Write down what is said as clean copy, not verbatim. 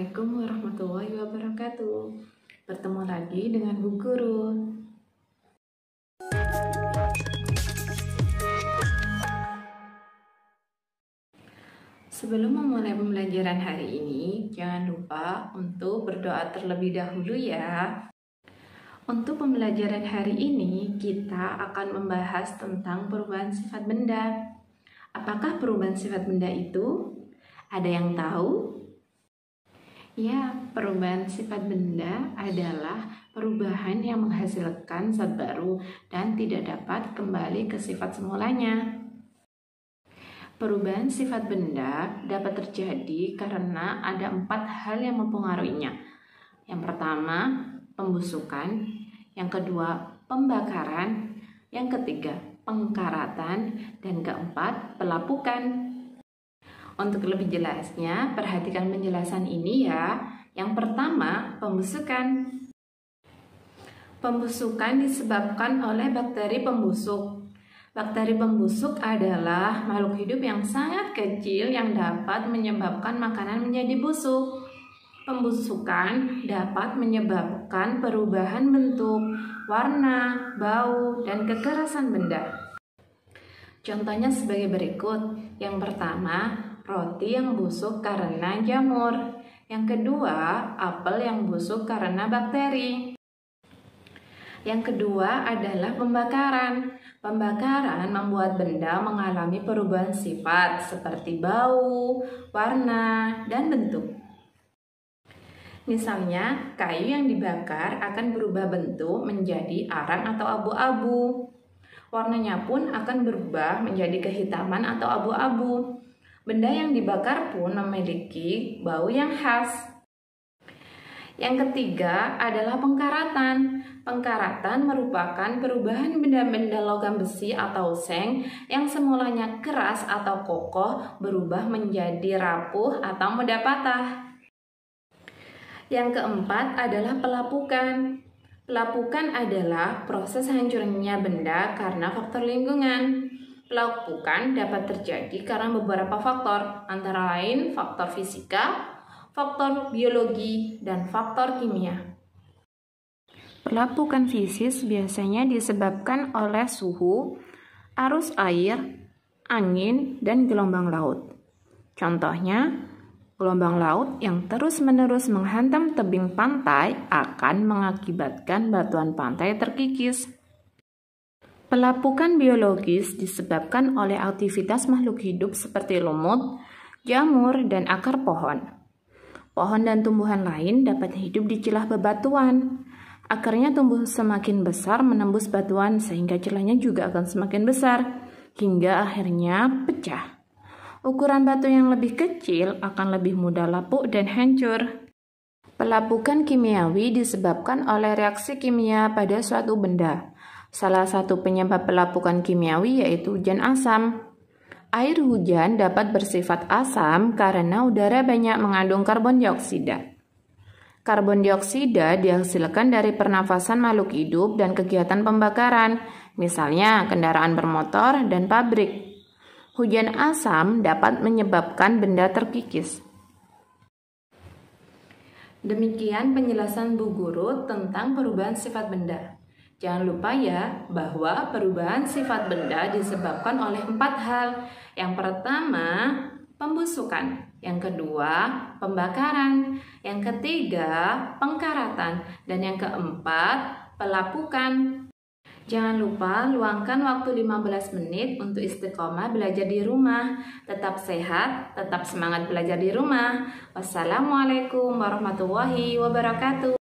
Assalamualaikum warahmatullahi wabarakatuh. Bertemu lagi dengan Bu Guru. Sebelum memulai pembelajaran hari ini, jangan lupa untuk berdoa terlebih dahulu ya. Untuk pembelajaran hari ini, kita akan membahas tentang perubahan sifat benda. Apakah perubahan sifat benda itu? Ada yang tahu? Ya, perubahan sifat benda adalah perubahan yang menghasilkan zat baru dan tidak dapat kembali ke sifat semulanya. Perubahan sifat benda dapat terjadi karena ada 4 hal yang mempengaruhinya. Yang pertama, pembusukan. Yang kedua, pembakaran. Yang ketiga, pengkaratan. Dan keempat, pelapukan. Untuk lebih jelasnya, perhatikan penjelasan ini ya. Yang pertama, pembusukan. Pembusukan disebabkan oleh bakteri pembusuk. Bakteri pembusuk adalah makhluk hidup yang sangat kecil yang dapat menyebabkan makanan menjadi busuk. Pembusukan dapat menyebabkan perubahan bentuk, warna, bau, dan kekerasan benda. Contohnya sebagai berikut. Yang pertama, roti yang busuk karena jamur. Yang kedua, apel yang busuk karena bakteri. Yang kedua adalah pembakaran. Pembakaran membuat benda mengalami perubahan sifat seperti bau, warna, dan bentuk. Misalnya, kayu yang dibakar akan berubah bentuk menjadi arang atau abu-abu. Warnanya pun akan berubah menjadi kehitaman atau abu-abu. Benda yang dibakar pun memiliki bau yang khas. Yang ketiga adalah pengkaratan. Pengkaratan merupakan perubahan benda-benda logam besi atau seng yang semulanya keras atau kokoh berubah menjadi rapuh atau mudah patah. Yang keempat adalah pelapukan. Pelapukan adalah proses hancurnya benda karena faktor lingkungan. Pelapukan dapat terjadi karena beberapa faktor, antara lain faktor fisika, faktor biologi, dan faktor kimia. Pelapukan fisis biasanya disebabkan oleh suhu, arus air, angin, dan gelombang laut. Contohnya, gelombang laut yang terus-menerus menghantam tebing pantai akan mengakibatkan batuan pantai terkikis. Pelapukan biologis disebabkan oleh aktivitas makhluk hidup seperti lumut, jamur, dan akar pohon. Pohon dan tumbuhan lain dapat hidup di celah bebatuan. Akarnya tumbuh semakin besar menembus batuan sehingga celahnya juga akan semakin besar hingga akhirnya pecah. Ukuran batu yang lebih kecil akan lebih mudah lapuk dan hancur. Pelapukan kimiawi disebabkan oleh reaksi kimia pada suatu benda. Salah satu penyebab pelapukan kimiawi yaitu hujan asam. Air hujan dapat bersifat asam karena udara banyak mengandung karbon dioksida. Karbon dioksida dihasilkan dari pernafasan makhluk hidup dan kegiatan pembakaran, misalnya kendaraan bermotor dan pabrik. Hujan asam dapat menyebabkan benda terkikis. Demikian penjelasan Bu Guru tentang perubahan sifat benda. Jangan lupa ya bahwa perubahan sifat benda disebabkan oleh 4 hal. Yang pertama, pembusukan. Yang kedua, pembakaran. Yang ketiga, pengkaratan. Dan yang keempat, pelapukan. Jangan lupa luangkan waktu 15 menit untuk istiqomah belajar di rumah. Tetap sehat, tetap semangat belajar di rumah. Wassalamualaikum warahmatullahi wabarakatuh.